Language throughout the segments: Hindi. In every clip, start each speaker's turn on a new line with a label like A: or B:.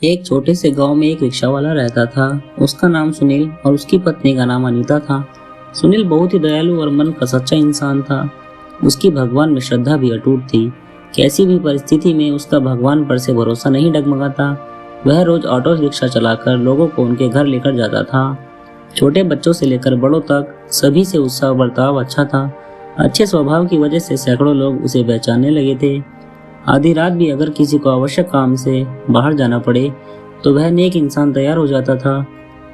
A: एक छोटे से गांव में एक रिक्शा वाला रहता था। उसका नाम सुनील और उसकी पत्नी का नाम अनीता था। सुनील बहुत ही दयालु और मन का सच्चा इंसान था। उसकी भगवान में श्रद्धा भी अटूट थी। कैसी भी परिस्थिति में उसका भगवान पर से भरोसा नहीं डगमगाता। वह रोज ऑटो रिक्शा चलाकर लोगों को उनके घर लेकर जाता था। छोटे बच्चों से लेकर बड़ों तक सभी से उसका बर्ताव अच्छा था। अच्छे स्वभाव की वजह से सैकड़ों लोग उसे पहचानने लगे थे। आधी रात भी अगर किसी को आवश्यक काम से बाहर जाना पड़े तो वह नेक इंसान तैयार हो जाता था।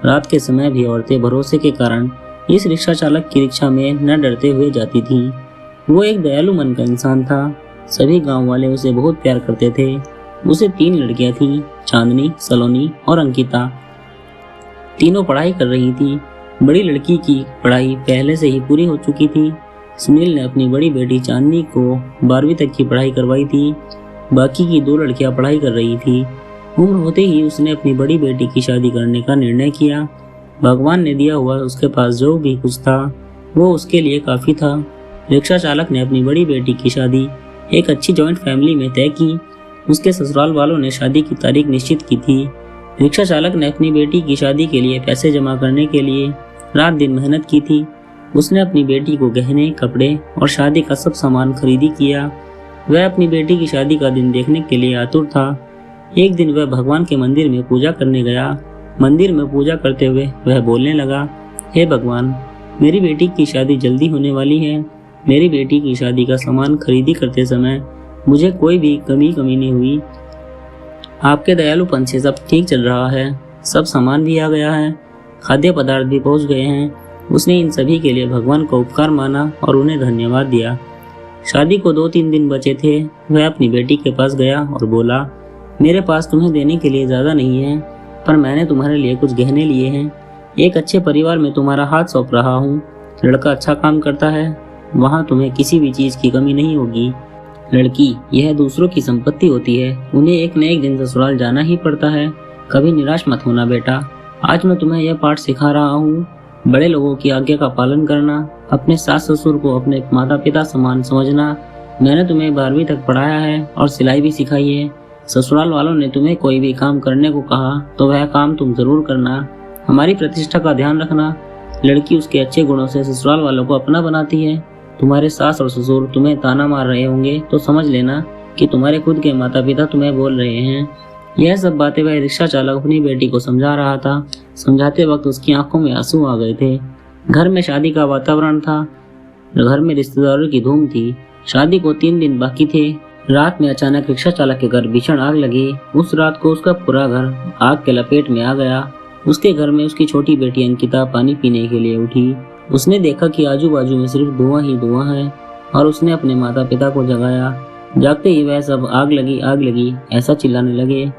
A: रात के समय भी औरतें भरोसे के कारण इस रिक्शा चालक की रिक्शा में न डरते हुए जाती थी। वो एक दयालु मन का इंसान था। सभी गांव वाले उसे बहुत प्यार करते थे। उसे 3 लड़कियां थीं, चांदनी, सलोनी और अंकिता। तीनों पढ़ाई कर रही थी। बड़ी लड़की की पढ़ाई पहले से ही पूरी हो चुकी थी। सुनील ने अपनी बड़ी बेटी चांदनी को 12वीं तक की पढ़ाई करवाई थी। बाकी की 2 लड़कियां पढ़ाई कर रही थी। उम्र होते ही उसने अपनी बड़ी बेटी की शादी करने का निर्णय किया। भगवान ने दिया हुआ उसके पास जो भी कुछ था वो उसके लिए काफी था। रिक्शा चालक ने अपनी बड़ी बेटी की शादी एक अच्छी जॉइंट फैमिली में तय की। उसके ससुराल वालों ने शादी की तारीख निश्चित की थी। रिक्शा चालक ने अपनी बेटी की शादी के लिए पैसे जमा करने के लिए रात दिन मेहनत की थी। उसने अपनी बेटी को गहने, कपड़े और शादी का सब सामान खरीदी किया। वह अपनी बेटी की शादी का दिन देखने के लिए आतुर था। एक दिन वह भगवान के मंदिर में पूजा करने गया। मंदिर में पूजा करते हुए वह बोलने लगा, हे भगवान, मेरी बेटी की शादी जल्दी होने वाली है। मेरी बेटी की शादी का सामान खरीदी करते समय मुझे कोई भी कमी नहीं हुई। आपके दयालुपन से सब ठीक चल रहा है। सब सामान भी आ गया है, खाद्य पदार्थ भी पहुंच गए हैं। उसने इन सभी के लिए भगवान का उपकार माना और उन्हें धन्यवाद दिया। शादी को 2-3 दिन बचे थे। वह अपनी बेटी के पास गया और बोला, मेरे पास तुम्हें देने के लिए ज्यादा नहीं है, पर मैंने तुम्हारे लिए कुछ गहने लिए हैं। एक अच्छे परिवार में तुम्हारा हाथ सौंप रहा हूँ। लड़का अच्छा काम करता है, वहाँ तुम्हें किसी भी चीज की कमी नहीं होगी। लड़की, यह दूसरों की संपत्ति होती है, उन्हें एक न एक दिन ससुराल जाना ही पड़ता है। कभी निराश मत होना बेटा। आज मैं तुम्हें यह पाठ सिखा रहा हूँ, बड़े लोगों की आज्ञा का पालन करना, अपने सास ससुर को अपने माता पिता समान समझना। मैंने तुम्हें 12वीं तक पढ़ाया है और सिलाई भी सिखाई है। ससुराल वालों ने तुम्हें कोई भी काम करने को कहा तो वह काम तुम जरूर करना। हमारी प्रतिष्ठा का ध्यान रखना। लड़की उसके अच्छे गुणों से ससुराल वालों को अपना बनाती है। तुम्हारे सास और ससुर तुम्हें ताना मार रहे होंगे तो समझ लेना कि तुम्हारे खुद के माता पिता तुम्हें बोल रहे हैं। यह सब बातें वह रिक्शा चालक अपनी बेटी को समझा रहा था। समझाते वक्त उसकी आंखों में आंसू आ गए थे। घर में शादी का वातावरण था। घर में रिश्तेदारों की धूम थी। शादी को 3 दिन बाकी थे। रात में अचानक रिक्शा चालक के घर भीषण आग लगी। उस रात को उसका पूरा घर आग के लपेट में आ गया। उसके घर में उसकी छोटी बेटी अंकिता पानी पीने के लिए उठी। उसने देखा कि आजू बाजू में सिर्फ धुआं ही धुआं है और उसने अपने माता पिता को जगाया। जागते ही वह सब आग लगी ऐसा चिल्लाने लगे,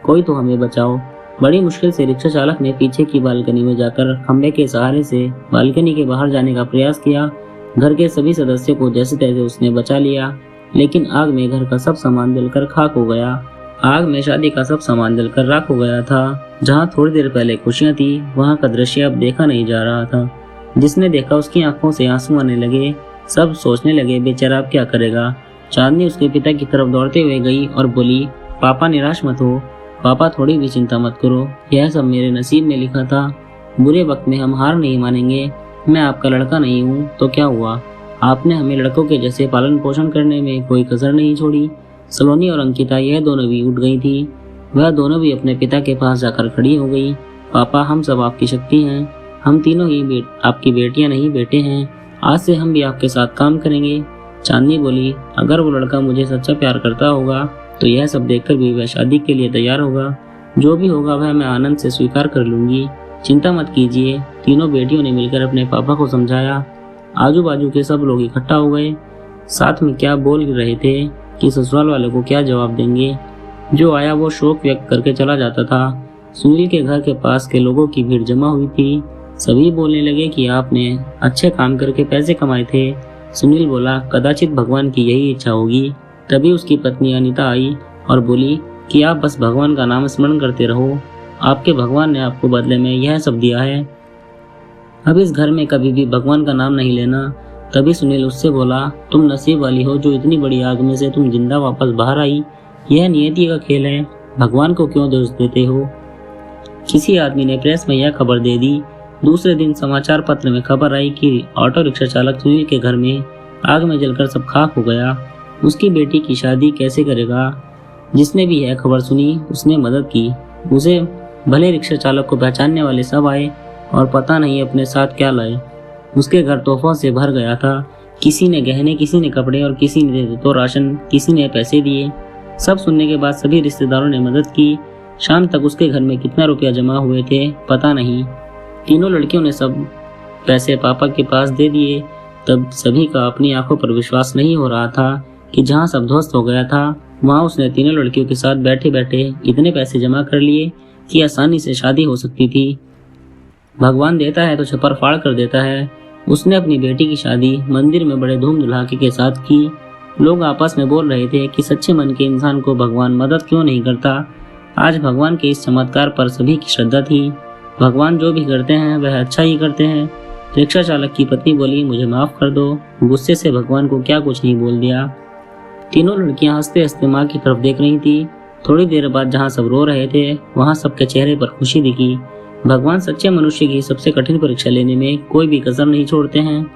A: कोई तो हमें बचाओ। बड़ी मुश्किल से रिक्शा चालक ने पीछे की बालकनी में जाकर खंबे के सहारे से बालकनी के बाहर जाने का प्रयास किया। घर के सभी सदस्यों को जैसे तैसे उसने बचा लिया, लेकिन आग में घर का सब सामान जलकर खाक हो गया। आग में शादी का सब सामान जलकर राख हो गया था। जहाँ थोड़ी देर पहले खुशियाँ थी, वहाँ का दृश्य अब देखा नहीं जा रहा था। जिसने देखा उसकी आंखों से आंसू आने लगे। सब सोचने लगे, बेचारा अब क्या करेगा। चांदनी उसके पिता की तरफ दौड़ते हुए गई और बोली, पापा निराश मत हो, पापा थोड़ी भी चिंता मत करो, यह सब मेरे नसीब में लिखा था। बुरे वक्त में हम हार नहीं मानेंगे। मैं आपका लड़का नहीं हूँ तो क्या हुआ, आपने हमें लड़कों के जैसे पालन पोषण करने में कोई कसर नहीं छोड़ी। सलोनी और अंकिता यह दोनों भी उठ गई थी। वह दोनों भी अपने पिता के पास जाकर खड़ी हो गई। पापा, हम सब आपकी शक्ति हैं। हम तीनों ही आपकी बेटियां नहीं बेटे हैं। आज से हम भी आपके साथ काम करेंगे। चांदनी बोली, अगर वो लड़का मुझे सच्चा प्यार करता होगा तो यह सब देखकर भी वह शादी के लिए तैयार होगा। जो भी होगा वह मैं आनंद से स्वीकार कर लूंगी। चिंता मत कीजिए। तीनों बेटियों ने मिलकर अपने पापा को समझाया। आजू बाजू के सब लोग इकट्ठा हो गए। साथ में क्या बोल रहे थे कि ससुराल वालों को क्या जवाब देंगे। जो आया वो शोक व्यक्त करके चला जाता था। सुनील के घर के पास के लोगों की भीड़ जमा हुई थी। सभी बोलने लगे कि आपने अच्छे काम करके पैसे कमाए थे। सुनील बोला, कदाचित भगवान की यही इच्छा होगी। तभी उसकी पत्नी अनीता आई और बोली कि आप बस भगवान का नाम स्मरण करते रहो, आपके भगवान ने आपको बदले में यह सब दिया है। अब इस घर में कभी भी भगवान का नाम नहीं लेना। तभी सुनील उससे बोला, तुम नसीब वाली हो जो इतनी बड़ी आग में से तुम जिंदा वापस बाहर आई। यह नियति का खेल है। भगवान को क्यों दोष देते हो? किसी आदमी ने प्रेस में यह खबर दे दी। दूसरे दिन समाचार पत्र में खबर आई कि ऑटो रिक्शा चालक सुनील के घर में आग में जलकर सब खाक हो गया। उसकी बेटी की शादी कैसे करेगा? जिसने भी यह खबर सुनी उसने मदद की। उसे भले रिक्शा चालक को पहचानने वाले सब आए और पता नहीं अपने साथ क्या लाए। उसके घर तोहफों से भर गया था। किसी ने गहने, किसी ने कपड़े और किसी ने तो राशन, किसी ने पैसे दिए। सब सुनने के बाद सभी रिश्तेदारों ने मदद की। शाम तक उसके घर में कितना रुपया जमा हुए थे पता नहीं। तीनों लड़कियों ने सब पैसे पापा के पास दे दिए। तब सभी का अपनी आंखों पर विश्वास नहीं हो रहा था कि जहां सब ध्वस्त हो गया था वहां उसने तीनों लड़कियों के साथ बैठे बैठे इतने पैसे जमा कर लिए कि आसानी से शादी हो सकती थी। भगवान देता है तो छप्पर फाड़ कर देता है। उसने अपनी बेटी की शादी मंदिर में बड़े धूम धड़ाके के साथ की। लोग आपस में बोल रहे थे कि सच्चे मन के इंसान को भगवान मदद क्यों नहीं करता। आज भगवान के इस चमत्कार पर सभी की श्रद्धा थी। भगवान जो भी करते हैं वह अच्छा ही करते हैं। रिक्शा चालक की पत्नी बोली, मुझे माफ कर दो। गुस्से से भगवान को क्या कुछ नहीं बोल दिया। तीनों लड़कियां हंसते हंसते माँ की तरफ देख रही थी। थोड़ी देर बाद जहाँ सब रो रहे थे वहाँ सबके चेहरे पर खुशी दिखी। भगवान सच्चे मनुष्य की सबसे कठिन परीक्षा लेने में कोई भी कसर नहीं छोड़ते हैं।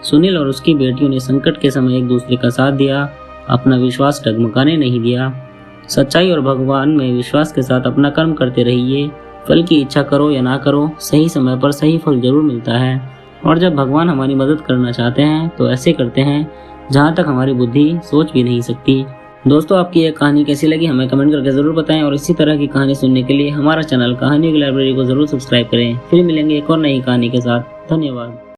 A: सुनील और उसकी बेटियों ने संकट के समय एक दूसरे का साथ दिया, अपना विश्वास डगमगाने नहीं दिया। सच्चाई और भगवान में विश्वास के साथ अपना कर्म करते रहिए। फल की इच्छा करो या ना करो, सही समय पर सही फल जरूर मिलता है। और जब भगवान हमारी मदद करना चाहते हैं तो ऐसे करते हैं जहाँ तक हमारी बुद्धि सोच भी नहीं सकती। दोस्तों, आपकी यह कहानी कैसी लगी हमें कमेंट करके जरूर बताएं और इसी तरह की कहानी सुनने के लिए हमारा चैनल कहानियों की लाइब्रेरी को जरूर सब्सक्राइब करें। फिर मिलेंगे एक और नई कहानी के साथ। धन्यवाद।